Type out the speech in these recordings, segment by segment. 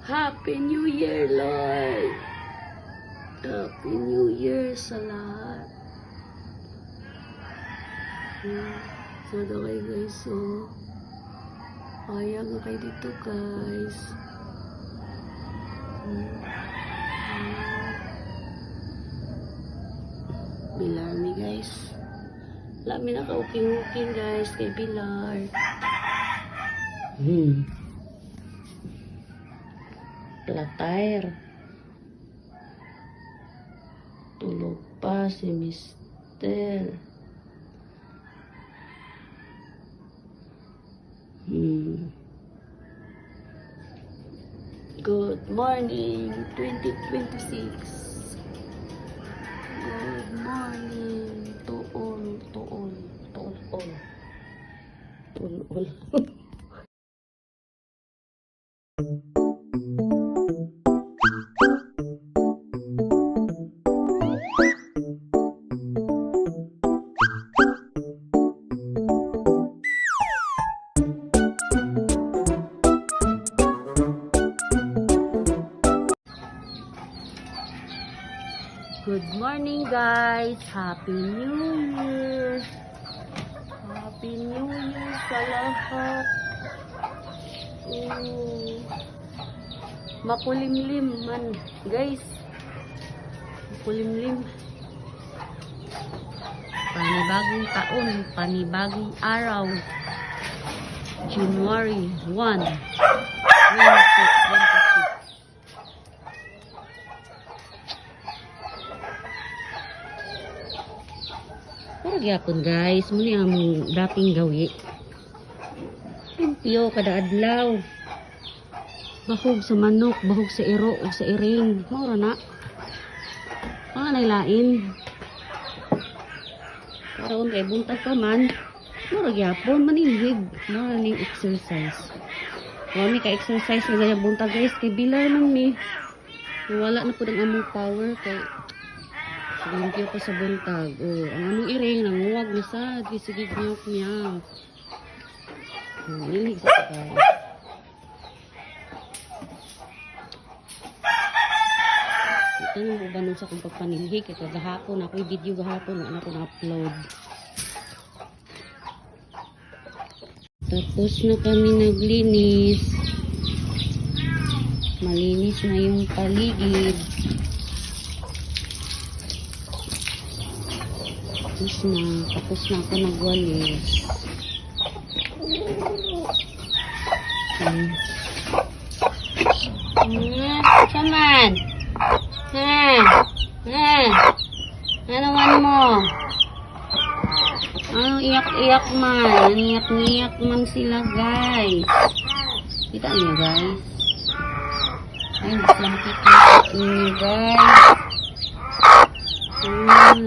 Happy New Year, Lord. Happy New Year sa lahat. Sana kayo guys, oh. Kaya nga kayo dito, guys. Bilar mi, guys. Lami na ka-uking-uking, guys, kay Bilar. Platire. Tulog pa si Mister. Good morning, 2026. Good morning to all. Good morning, guys. Happy New Year. Happy New Year sa lahat. Makulimlim man, guys. Makulimlim. Panibagong taon, panibagong araw. January 1, 2026. Pero gyapon guys, muna ang dating gawi. Limpyo kada adlaw. Bahog sa manok, bahog sa iro o sa iring. Maura na. Mga nailain. Karoon kay buntag pa man. Maura gyapon, manilhig. Maura ning exercise. Kami ka exercise na ganyan buntag guys. Kay Bilar man mi. Wala na po ng among power kay limpyo pa sa buntag. Oh, ang among iring nanguwag na sa sige gnyok niya. Nilig sa kay. Ito yung uban sa kong pagpanilhi kay kagahapon ako video gahapon na ako na-upload. Tapos na kami naglinis. Malinis na yung paligid. Tapos na ako nagwalis. Saman? Ano man mo? Ano iyak-iyak man? Iyak-iyak man sila guys. Kita niyo guys? Ay, hindi sila makikita niyo guys.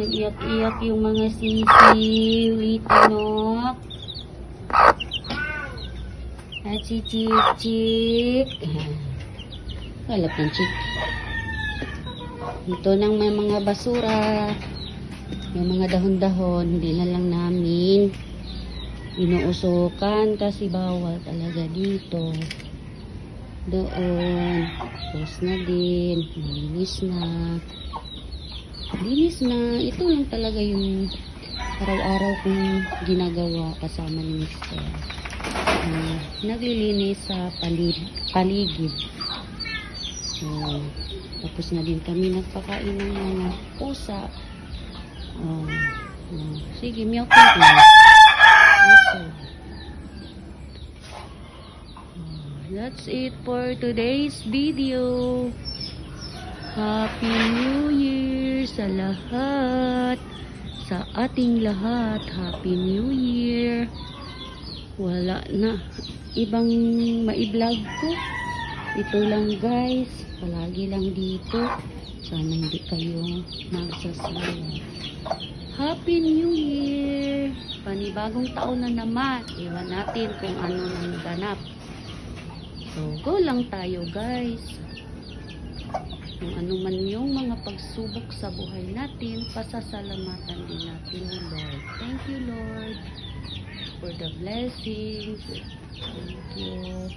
Iyak-iyak yung mga sisiw, litinok. At si Chik-Chik. Kalap ng Chik. Ito nang may mga basura. Yung mga dahon-dahon, hindi na lang namin inuusukan kasi bawal talaga dito. Doon. Tapos na din. Linis na. Linis na. Ito lang talaga yung araw-araw kong ginagawa kasama ni Mr. Naglilinis sa paligid. Tapos na din kami nagpakain ng mga pusa. Sige, milk na. That's it for today's video. Happy New Year sa lahat. Sa ating lahat. Happy New Year. Wala na ibang ma-vlog ko. Ito lang guys. Palagi lang dito. Sana hindi kayo magsasawa. Happy New Year. Panibagong taon na naman. Iwan natin kung ano nang ganap. So, go lang tayo guys. Kung ano man yung mga pagsubok sa buhay natin, pasasalamatan din natin ni Lord. Thank you Lord for the blessings. Thank you.